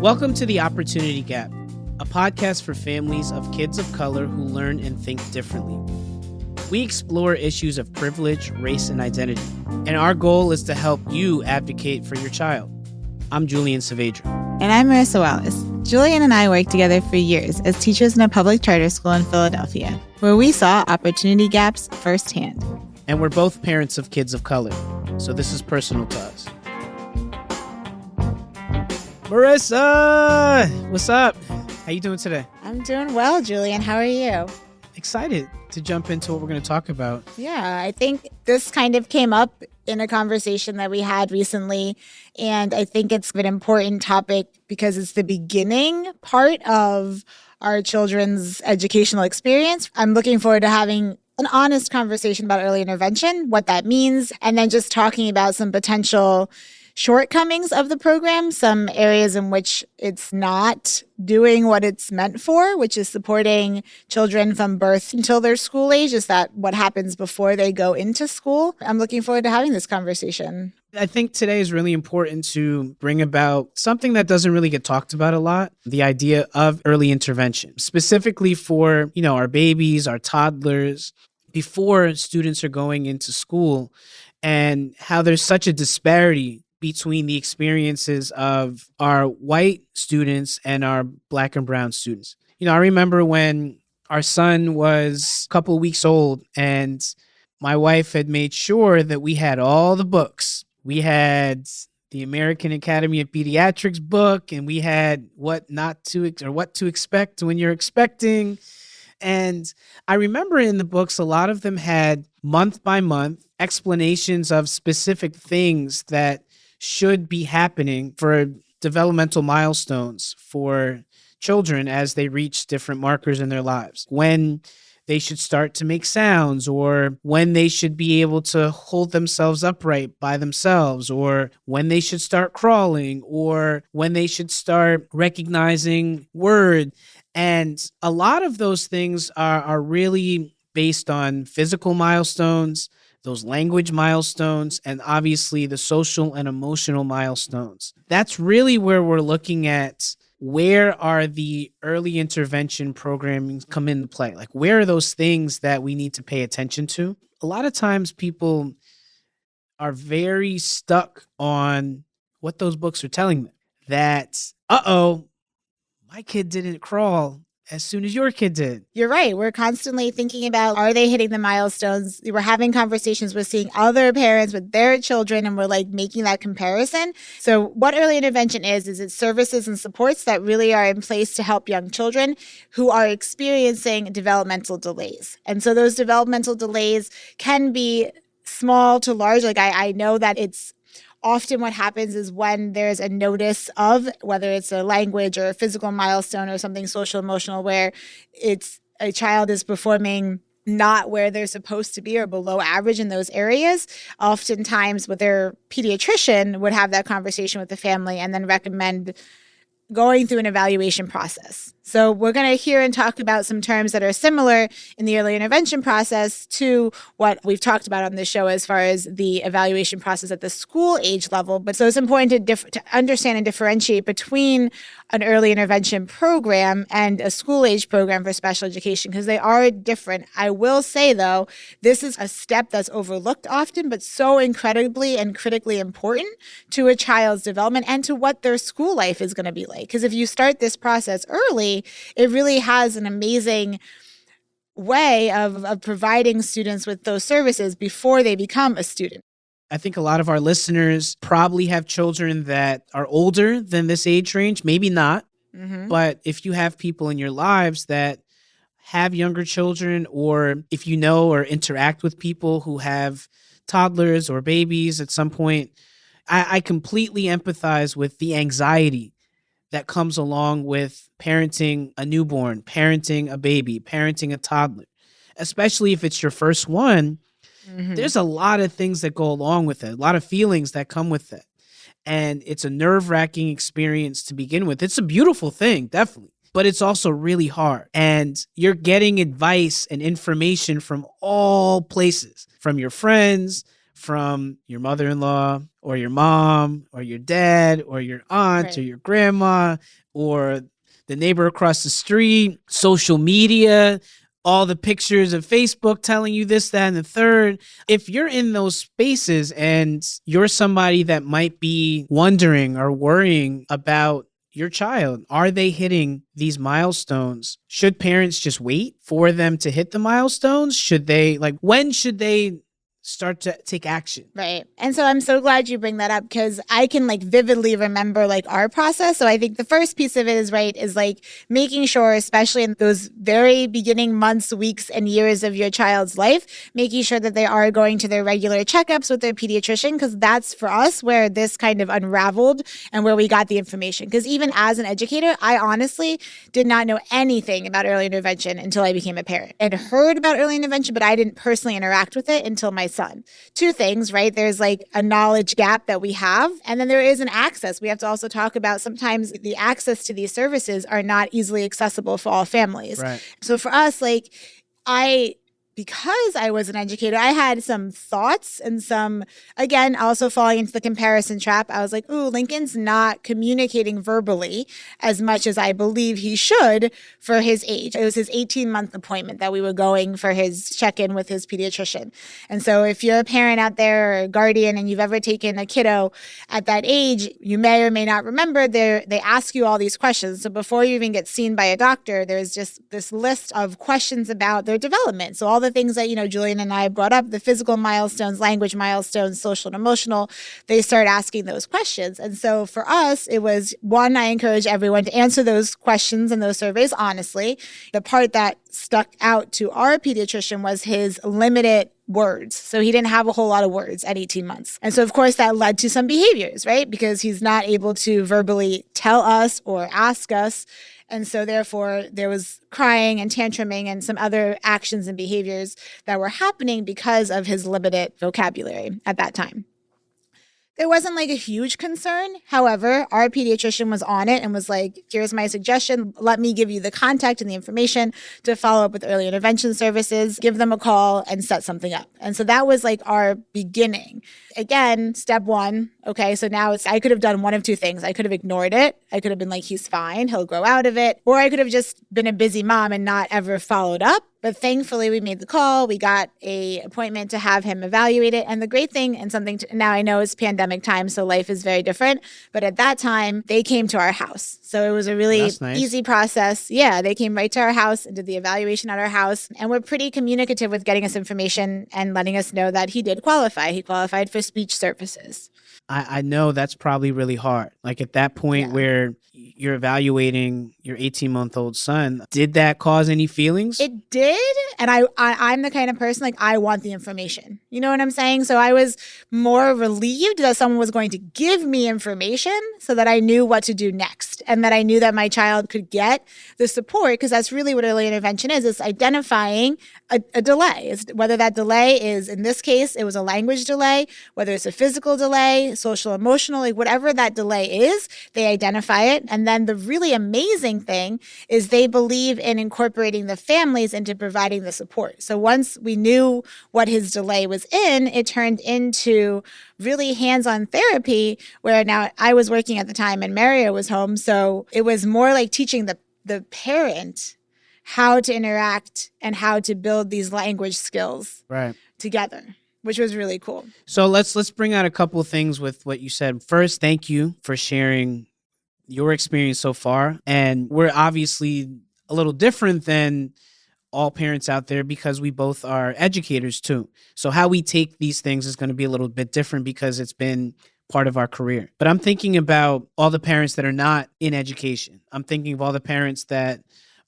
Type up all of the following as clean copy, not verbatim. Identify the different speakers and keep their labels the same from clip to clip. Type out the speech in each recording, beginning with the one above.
Speaker 1: Welcome to The Opportunity Gap, a podcast for families of kids of color who learn and think differently. We explore issues of privilege, race, and identity, and our goal is to help you advocate for your child. I'm Julian.
Speaker 2: And I'm Marissa Wallace. Julian and I worked together for years as teachers in a public charter school in Philadelphia, where we saw opportunity gaps firsthand.
Speaker 1: And we're both parents of kids of color, so this is personal to us. Marissa, what's up? How you doing today?
Speaker 2: I'm doing well, Julian. How are you?
Speaker 1: Excited to jump into what we're going to talk about.
Speaker 2: Yeah, I think this kind of came up in a conversation that we had recently, and I think it's an important topic because it's the beginning part of our children's educational experience. I'm looking forward to having an honest conversation about early intervention, what that means, and then just talking about some potential shortcomings of the program, some areas in which it's not doing what it's meant for, which is supporting children from birth until their school age. Is that what happens before they go into school? I'm looking forward to having this conversation.
Speaker 1: I think today is really important to bring about something that doesn't really get talked about a lot, the idea of early intervention, specifically for, our babies, our toddlers, before students are going into school, and how there's such a disparity between the experiences of our white students and our Black and brown students. I remember when our son was a couple of weeks old and my wife had made sure that we had all the books. We had the American Academy of Pediatrics book, and we had what to expect when you're expecting. And I remember in the books, a lot of them had month by month explanations of specific things that should be happening for developmental milestones for children as they reach different markers in their lives. When they should start to make sounds, or when they should be able to hold themselves upright by themselves, or when they should start crawling, or when they should start recognizing words. And a lot of those things are really based on physical milestones, those language milestones, and obviously the social and emotional milestones. That's really where we're looking at where are the early intervention programming come into play? Like, where are those things that we need to pay attention to? A lot of times people are very stuck on what those books are telling them. That, my kid didn't crawl as soon as your kid did.
Speaker 2: You're right. We're constantly thinking about, are they hitting the milestones? We're having conversations. We're seeing other parents with their children, and we're making that comparison. So what early intervention is it's services and supports that really are in place to help young children who are experiencing developmental delays. And so those developmental delays can be small to large. I know that it's often what happens is when there's a notice of, whether it's a language or a physical milestone or something social emotional, where it's a child is performing not where they're supposed to be or below average in those areas, oftentimes with their pediatrician would have that conversation with the family and then recommend going through an evaluation process. So we're going to hear and talk about some terms that are similar in the early intervention process to what we've talked about on this show as far as the evaluation process at the school age level. But so it's important to understand and differentiate between an early intervention program and a school age program for special education, because they are different. I will say, though, this is a step that's overlooked often, but so incredibly and critically important to a child's development and to what their school life is going to be like. Because if you start this process early, it really has an amazing way of providing students with those services before they become a student.
Speaker 1: I think a lot of our listeners probably have children that are older than this age range, maybe not. Mm-hmm. But if you have people in your lives that have younger children, or if you know or interact with people who have toddlers or babies at some point, I completely empathize with the anxiety that comes along with parenting a newborn, parenting a baby, parenting a toddler, especially if it's your first one. Mm-hmm. There's a lot of things that go along with it, a lot of feelings that come with it. And it's a nerve-wracking experience to begin with. It's a beautiful thing, definitely, but it's also really hard. And you're getting advice and information from all places, from your friends, from your mother-in-law or your mom or your dad or your aunt or your grandma or the neighbor across the street, social media, all the pictures of Facebook telling you this, that, and the third. If you're in those spaces and you're somebody that might be wondering or worrying about your child, are they hitting these milestones? Should parents just wait for them to hit the milestones? Should they, when should they start to take action?
Speaker 2: Right. And so I'm so glad you bring that up because I can vividly remember our process. So I think the first piece of it is making sure, especially in those very beginning months, weeks, and years of your child's life, making sure that they are going to their regular checkups with their pediatrician, because that's for us where this kind of unraveled and where we got the information. Because even as an educator, I honestly did not know anything about early intervention until I became a parent. I'd heard about early intervention, but I didn't personally interact with it until my son. Two things, right? There's a knowledge gap that we have, and then there is an access. We have to also talk about sometimes the access to these services are not easily accessible for all families.
Speaker 1: Right.
Speaker 2: So for us, because I was an educator, I had some thoughts and some, again, also falling into the comparison trap. I was like, ooh, Lincoln's not communicating verbally as much as I believe he should for his age. It was his 18-month appointment that we were going for his check-in with his pediatrician. And so if you're a parent out there or a guardian and you've ever taken a kiddo at that age, you may or may not remember they ask you all these questions. So before you even get seen by a doctor, there's just this list of questions about their development. So all the things that, Julian and I brought up, the physical milestones, language milestones, social and emotional, they start asking those questions. And so for us, it was one, I encourage everyone to answer those questions and those surveys honestly. The part that stuck out to our pediatrician was his limited words. So he didn't have a whole lot of words at 18 months. And so, of course, that led to some behaviors, right? Because he's not able to verbally tell us or ask us. And so, therefore, there was crying and tantruming and some other actions and behaviors that were happening because of his limited vocabulary at that time. There wasn't a huge concern. However, our pediatrician was on it and was like, here's my suggestion. Let me give you the contact and the information to follow up with early intervention services, give them a call and set something up. And so that was our beginning. Again, step one. Okay, so now I could have done one of two things. I could have ignored it. I could have been like, he's fine. He'll grow out of it. Or I could have just been a busy mom and not ever followed up. But thankfully, we made the call. We got an appointment to have him evaluated. And the great thing, and now I know it's pandemic time, so life is very different. But at that time, they came to our house. So it was a really easy process. Yeah, they came right to our house and did the evaluation at our house. And we're pretty communicative with getting us information and letting us know that he did qualify. He qualified for speech services.
Speaker 1: I know that's probably really hard. At that point where you're evaluating your 18-month-old son, did that cause any feelings?
Speaker 2: It did. And I'm the kind of person, I want the information. You know what I'm saying? So I was more relieved that someone was going to give me information so that I knew what to do next and that I knew that my child could get the support, because that's really what early intervention is. It's identifying a delay. It's whether that delay is, in this case, it was a language delay, whether it's a physical delay, social, emotional, whatever that delay is, they identify it. And then the really amazing thing is they believe in incorporating the families into providing the support. So once we knew what his delay was in, it turned into really hands-on therapy where now I was working at the time and Mario was home. So it was more like teaching the parent how to interact and how to build these language skills together, which was really cool.
Speaker 1: So let's bring out a couple of things with what you said. First, thank you for sharing your experience so far. And we're obviously a little different than all parents out there because we both are educators too. So how we take these things is going to be a little bit different because it's been part of our career. But I'm thinking about all the parents that are not in education. I'm thinking of all the parents that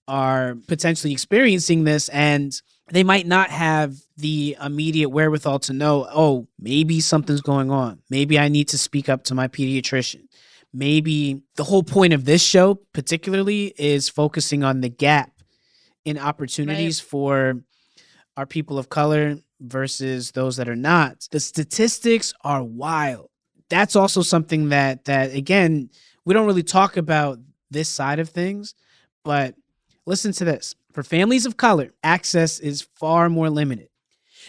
Speaker 1: are potentially experiencing this and they might not have the immediate wherewithal to know, oh, maybe something's going on. Maybe I need to speak up to my pediatrician. Maybe the whole point of this show particularly is focusing on the gap in opportunities for our people of color versus those that are not. The statistics are wild. That's also something that again, we don't really talk about this side of things, but listen to this. For families of color, access is far more limited.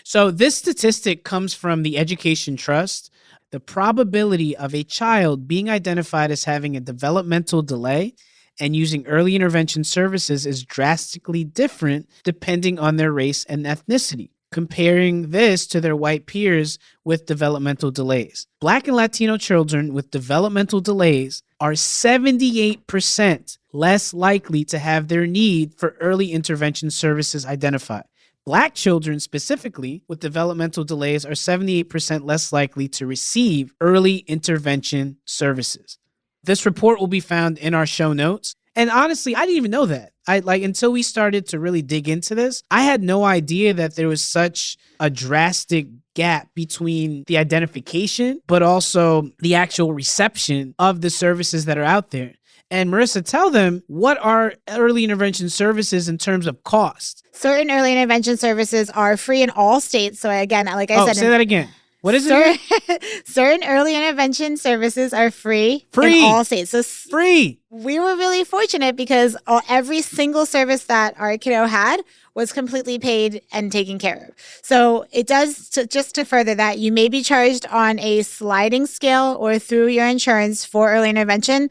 Speaker 1: So this statistic comes from the Education Trust. The probability of a child being identified as having a developmental delay and using early intervention services is drastically different depending on their race and ethnicity, comparing this to their white peers with developmental delays. Black and Latino children with developmental delays are 78% less likely to have their need for early intervention services identified. Black children specifically with developmental delays are 78% less likely to receive early intervention services. This report will be found in our show notes. And honestly, I didn't even know that. Until we started to really dig into this, I had no idea that there was such a drastic gap between the identification, but also the actual reception of the services that are out there. And Marissa, tell them, what are early intervention services in terms of cost?
Speaker 2: Certain early intervention services are free in all states. So again, like I said,
Speaker 1: say that again. What is it?
Speaker 2: Certain early intervention services are free in all states. So
Speaker 1: free.
Speaker 2: We were really fortunate because every single service that our kiddo had was completely paid and taken care of. So it does, just to further that, you may be charged on a sliding scale or through your insurance for early intervention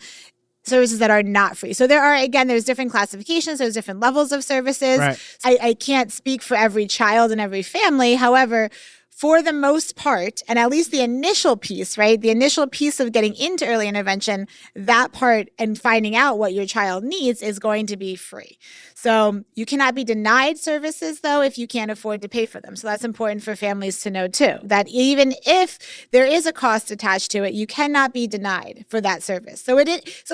Speaker 2: services that are not free. So there's different classifications, there's different levels of services.
Speaker 1: Right.
Speaker 2: I can't speak for every child and every family. However, for the most part, and at least the initial piece, right? The initial piece of getting into early intervention, that part and finding out what your child needs is going to be free. So you cannot be denied services, though, if you can't afford to pay for them. So that's important for families to know, too, that even if there is a cost attached to it, you cannot be denied for that service. So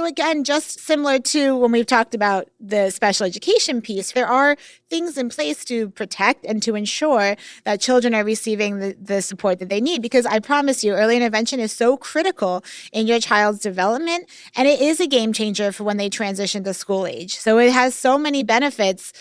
Speaker 2: again, just similar to when we've talked about the special education piece, there are things in place to protect and to ensure that children are receiving the support that they need. Because I promise you, early intervention is so critical in your child's development, and it is a game changer for when they transition to school age. So it has so many benefits.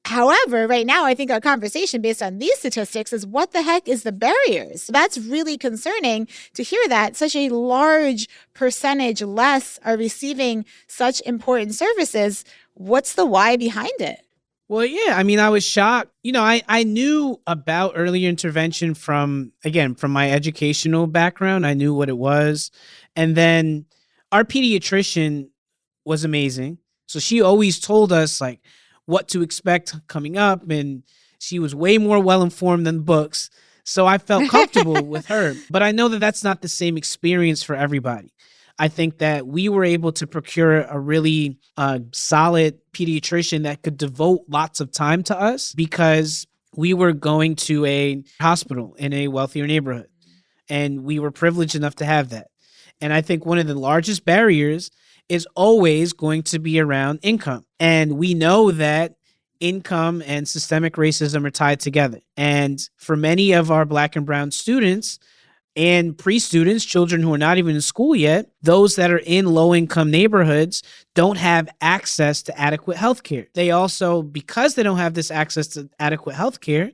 Speaker 2: However, right now, I think our conversation based on these statistics is what the heck is the barriers? So that's really concerning to hear that such a large percentage less are receiving such important services. What's the why behind it?
Speaker 1: Well, yeah, I was shocked. I knew about early intervention from my educational background. I knew what it was. And then our pediatrician was amazing. So she always told us what to expect coming up. And she was way more well-informed than books. So I felt comfortable with her. But I know that that's not the same experience for everybody. I think that we were able to procure a really solid pediatrician that could devote lots of time to us because we were going to a hospital in a wealthier neighborhood. And we were privileged enough to have that. And I think one of the largest barriers is always going to be around income. And we know that income and systemic racism are tied together. And for many of our Black and brown students, and pre-students, children who are not even in school yet, those that are in low-income neighborhoods don't have access to adequate health care. They also, because they don't have this access to adequate health care,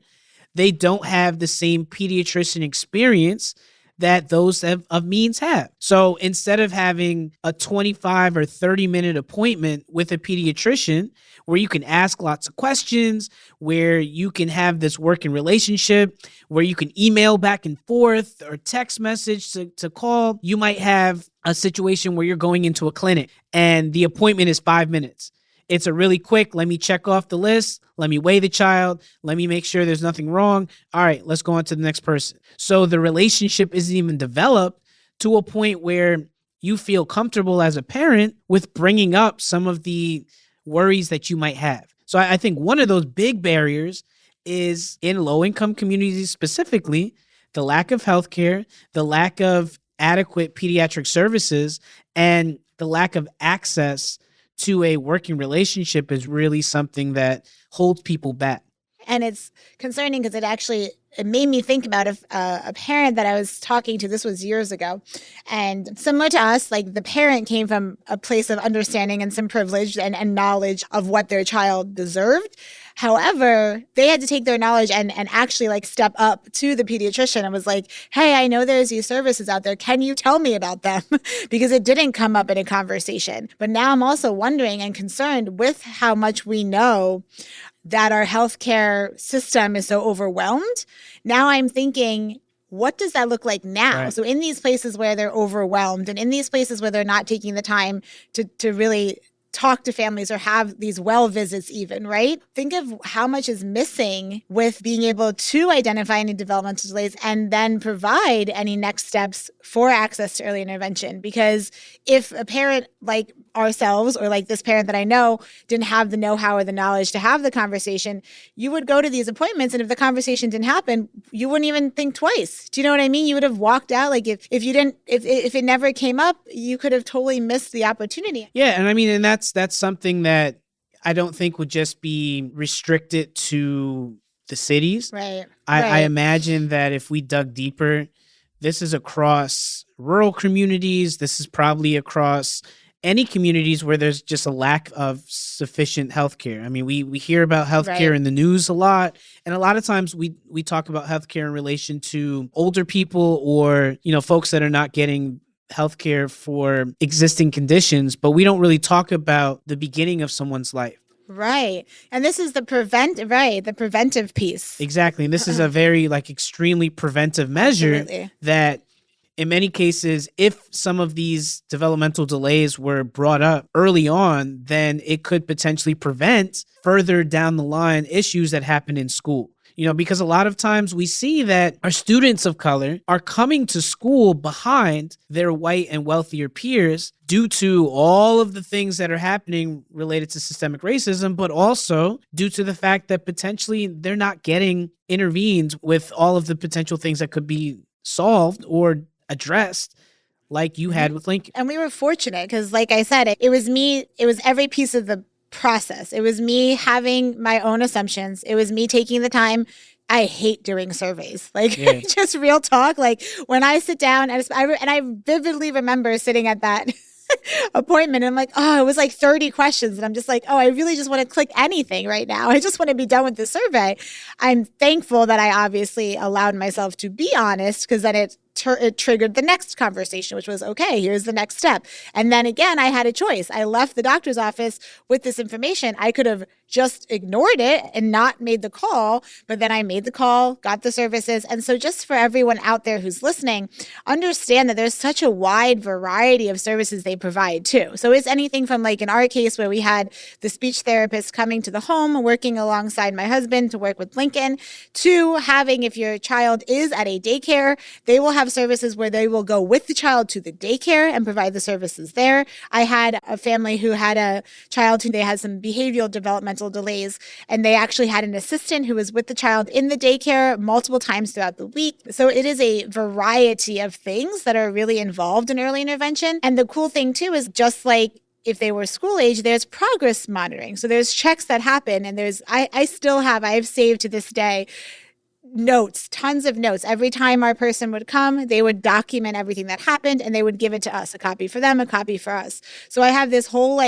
Speaker 1: they don't have the same pediatrician experience that those of means have. So instead of having a 25 or 30-minute appointment with a pediatrician where you can ask lots of questions, where you can have this working relationship, where you can email back and forth or text message to call, you might have a situation where you're going into a clinic and the appointment is 5 minutes. It's a really quick, let me check off the list, let me weigh the child, let me make sure there's nothing wrong. All right, let's go on to the next person. So the relationship isn't even developed to a point where you feel comfortable as a parent with bringing up some of the worries that you might have. So I think one of those big barriers is in low-income communities specifically, the lack of healthcare, the lack of adequate pediatric services, and the lack of access to a working relationship is really something that holds people back.
Speaker 2: And it's concerning because it made me think about a parent that I was talking to. This was years ago. And similar to us, the parent came from a place of understanding and some privilege and knowledge of what their child deserved. However, they had to take their knowledge and actually step up to the pediatrician and was like, hey, I know there's these services out there. Can you tell me about them? Because it didn't come up in a conversation. But now I'm also wondering and concerned with how much we know that our healthcare system is so overwhelmed. Now I'm thinking, what does that look like now?
Speaker 1: Right.
Speaker 2: So in these places where they're overwhelmed and in these places where they're not taking the time to really talk to families or have these well visits even, right? Think of how much is missing with being able to identify any developmental delays and then provide any next steps for access to early intervention. Because if a parent like ourselves or like this parent that I know didn't have the know-how or the knowledge to have the conversation, you would go to these appointments and if the conversation didn't happen, you wouldn't even think twice. Do you know what I mean? You would have walked out. Like if it never came up, you could have totally missed the opportunity.
Speaker 1: Yeah, and I mean, and that's something that I don't think would just be restricted to the cities.
Speaker 2: Right.
Speaker 1: I imagine that if we dug deeper, this is across rural communities. This is probably across any communities where there's just a lack of sufficient healthcare. I mean, we hear about healthcare in the news a lot, and a lot of times we talk about healthcare in relation to older people or, you know, folks that are not getting healthcare for existing conditions, but we don't really talk about the beginning of someone's life.
Speaker 2: Right. And this is the preventive piece.
Speaker 1: Exactly. And this is a very extremely preventive measure.
Speaker 2: Absolutely.
Speaker 1: That in many cases, if some of these developmental delays were brought up early on, then it could potentially prevent further down the line issues that happen in school. You know, because a lot of times we see that our students of color are coming to school behind their white and wealthier peers due to all of the things that are happening related to systemic racism, but also due to the fact that potentially they're not getting intervened with all of the potential things that could be solved or addressed like you had with Lincoln.
Speaker 2: And we were fortunate because, like I said, it was every piece of the process. It was me having my own assumptions. It was me taking the time. I hate doing surveys. Just real talk. Like when I sit down and I vividly remember sitting at that appointment and I'm like, oh, it was like 30 questions. And I'm just like, oh, I really just want to click anything right now. I just want to be done with the survey. I'm thankful that I obviously allowed myself to be honest because then it triggered the next conversation, which was, okay, here's the next step. And then again, I had a choice. I left the doctor's office with this information. I could have just ignored it and not made the call, but then I made the call, got the services. And so just for everyone out there who's listening, understand that there's such a wide variety of services they provide too. So it's anything from like in our case where we had the speech therapist coming to the home, working alongside my husband to work with Lincoln, to having, if your child is at a daycare, they will have services where they will go with the child to the daycare and provide the services there. I had a family who had a child who they had some behavioral developmental delays, and they actually had an assistant who was with the child in the daycare multiple times throughout the week. So it is a variety of things that are really involved in early intervention. And the cool thing too is just like if they were school age, there's progress monitoring. So there's checks that happen, and I've saved to this day notes, tons of notes. Every time our person would come, they would document everything that happened and they would give it to us, a copy for them, a copy for us. So I have this whole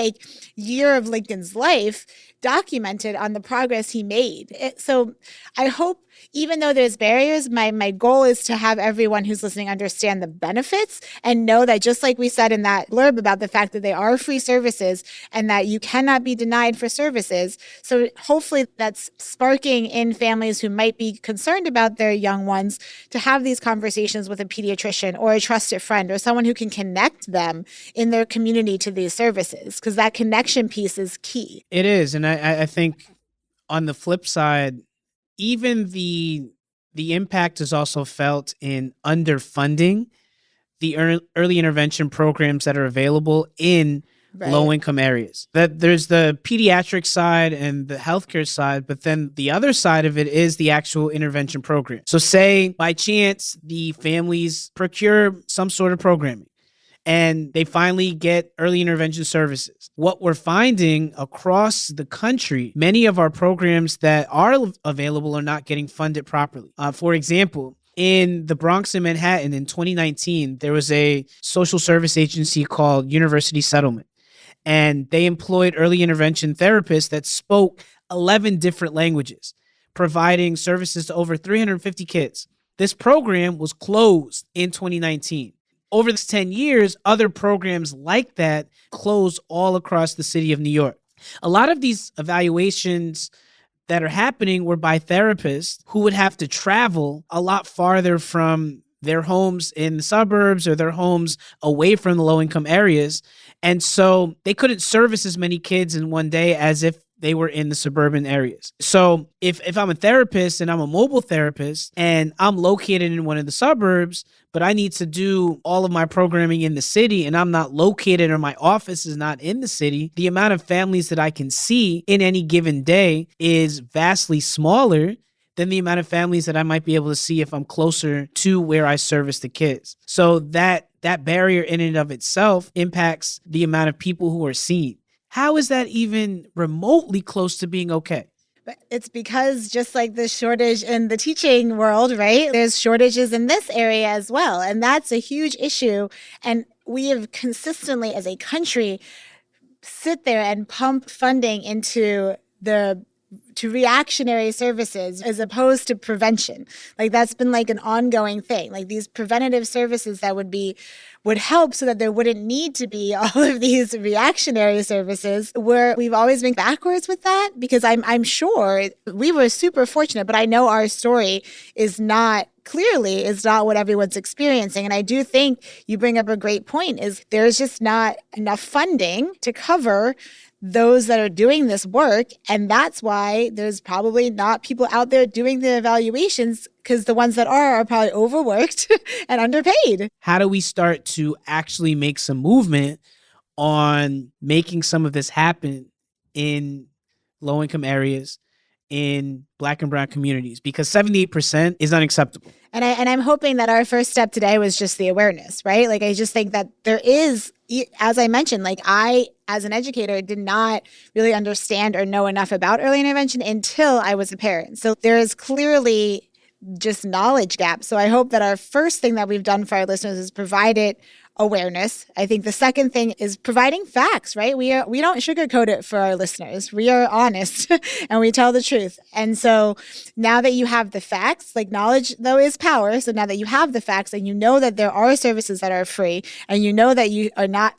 Speaker 2: year of Lincoln's life documented on the progress he made. So I hope, even though there's barriers, my goal is to have everyone who's listening understand the benefits and know that just like we said in that blurb about the fact that they are free services and that you cannot be denied for services. So hopefully that's sparking in families who might be concerned about their young ones to have these conversations with a pediatrician or a trusted friend or someone who can connect them in their community to these services, because that connection piece is key.
Speaker 1: It is. And I think on the flip side, even the impact is also felt in underfunding the early intervention programs that are available in low-income areas. That there's the pediatric side and the healthcare side, but then the other side of it is the actual intervention program. So say by chance the families procure some sort of programming and they finally get early intervention services. What we're finding across the country, many of our programs that are available are not getting funded properly. For example, in the Bronx and Manhattan in 2019, there was a social service agency called University Settlement, and they employed early intervention therapists that spoke 11 different languages, providing services to over 350 kids. This program was closed in 2019. Over the 10 years, other programs like that closed all across the city of New York. A lot of these evaluations that are happening were by therapists who would have to travel a lot farther from their homes in the suburbs or their homes away from the low-income areas. And so they couldn't service as many kids in one day as if they were in the suburban areas. So if I'm a therapist and I'm a mobile therapist and I'm located in one of the suburbs, but I need to do all of my programming in the city and I'm not located or my office is not in the city, the amount of families that I can see in any given day is vastly smaller than the amount of families that I might be able to see if I'm closer to where I service the kids. So that barrier in and of itself impacts the amount of people who are seen. How is that even remotely close to being okay?
Speaker 2: But it's because just like the shortage in the teaching world, right? There's shortages in this area as well. And that's a huge issue. And we have consistently, as a country, sit there and pump funding into reactionary services as opposed to prevention. Like that's been like an ongoing thing. Like these preventative services that would help so that there wouldn't need to be all of these reactionary services, where we've always been backwards with that, because I'm sure we were super fortunate, but I know our story is not what everyone's experiencing. And I do think you bring up a great point, is there's just not enough funding to cover those that are doing this work. And that's why there's probably not people out there doing the evaluations, because the ones that are probably overworked and underpaid.
Speaker 1: How do we start to actually make some movement on making some of this happen in low-income areas, in Black and brown communities? Because 78% is unacceptable.
Speaker 2: And I'm hoping that our first step today was just the awareness, right? Like, I just think that there is, as I mentioned, like I, as an educator, did not really understand or know enough about early intervention until I was a parent. So there is clearly just knowledge gap. So I hope that our first thing that we've done for our listeners is provided awareness. I think the second thing is providing facts, right? We don't sugarcoat it for our listeners. We are honest and we tell the truth. And so now that you have the facts, like knowledge though is power. So now that you have the facts and you know that there are services that are free, and you know that you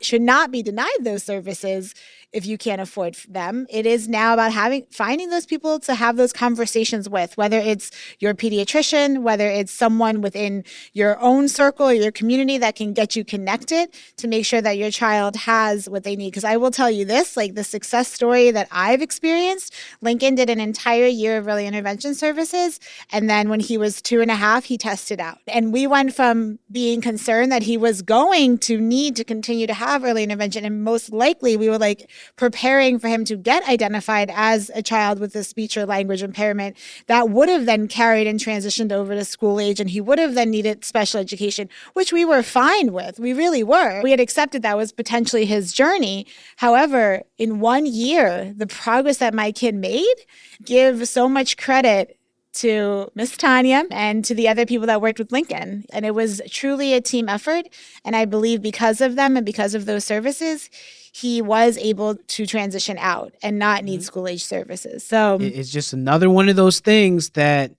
Speaker 2: should not be denied those services if you can't afford them, it is now about finding those people to have those conversations with, whether it's your pediatrician, whether it's someone within your own circle or your community that can get you connected to make sure that your child has what they need. Because I will tell you this, like the success story that I've experienced, Lincoln did an entire year of early intervention services. And then when he was 2.5, he tested out. And we went from being concerned that he was going to need to continue to have early intervention. And most likely we were like, preparing for him to get identified as a child with a speech or language impairment that would have then carried and transitioned over to school age, and he would have then needed special education, which we were fine with. We really were. We had accepted that was potentially his journey. However, in 1 year, the progress that my kid made, give so much credit to Miss Tanya and to the other people that worked with Lincoln. And it was truly a team effort. And I believe because of them and because of those services, he was able to transition out and not need school age services. So
Speaker 1: it's just another one of those things that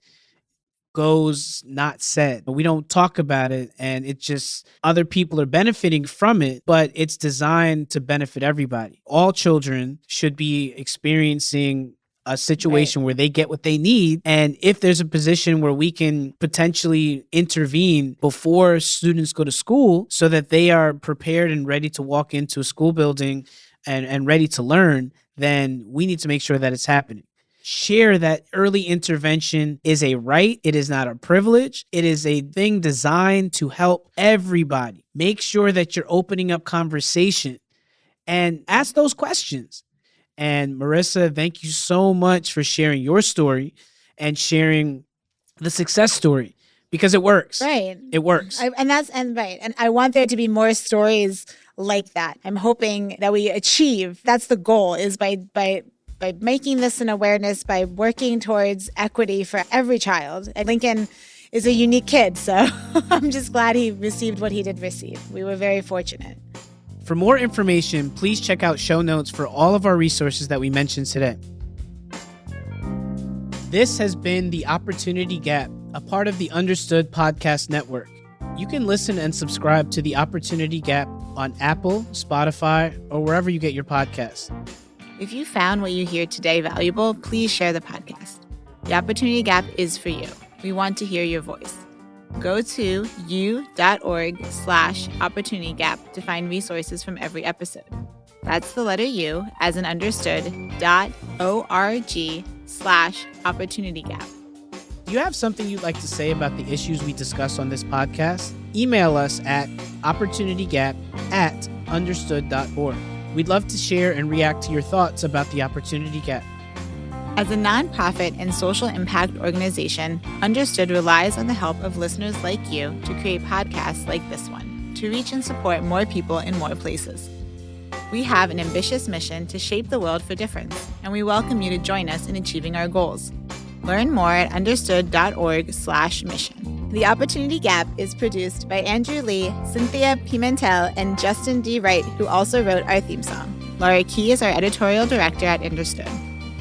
Speaker 1: goes not said. We don't talk about it, and it just, other people are benefiting from it, but it's designed to benefit everybody. All children should be experiencing a situation where they get what they need. And if there's a position where we can potentially intervene before students go to school so that they are prepared and ready to walk into a school building and ready to learn, then we need to make sure that it's happening. Share that early intervention is a right. It is not a privilege. It is a thing designed to help everybody. Make sure that you're opening up conversation and ask those questions. And Marissa, thank you so much for sharing your story and sharing the success story, because it works.
Speaker 2: Right.
Speaker 1: It works.
Speaker 2: And I want there to be more stories like that. I'm hoping that we achieve. That's the goal, is by making this an awareness, by working towards equity for every child. And Lincoln is a unique kid, so I'm just glad he received what he did receive. We were very fortunate.
Speaker 1: For more information, please check out show notes for all of our resources that we mentioned today. This has been The Opportunity Gap, a part of the Understood Podcast Network. You can listen and subscribe to The Opportunity Gap on Apple, Spotify, or wherever you get your podcasts.
Speaker 2: If you found what you hear today valuable, please share the podcast. The Opportunity Gap is for you. We want to hear your voice. Go to u.org/opportunitygap to find resources from every episode. That's the letter U as in understood, .org/opportunitygap.
Speaker 1: Do you have something you'd like to say about the issues we discuss on this podcast? Email us at opportunitygap@understood.org. We'd love to share and react to your thoughts about the Opportunity Gap.
Speaker 2: As a nonprofit and social impact organization, Understood relies on the help of listeners like you to create podcasts like this one, to reach and support more people in more places. We have an ambitious mission to shape the world for difference, and we welcome you to join us in achieving our goals. Learn more at understood.org/mission. The Opportunity Gap is produced by Andrew Lee, Cynthia Pimentel, and Justin D. Wright, who also wrote our theme song. Laura Key is our editorial director at Understood.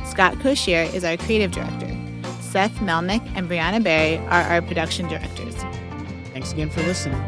Speaker 2: Scott Koshier is our creative director. Seth Melnick and Brianna Berry are our production directors.
Speaker 1: Thanks again for listening.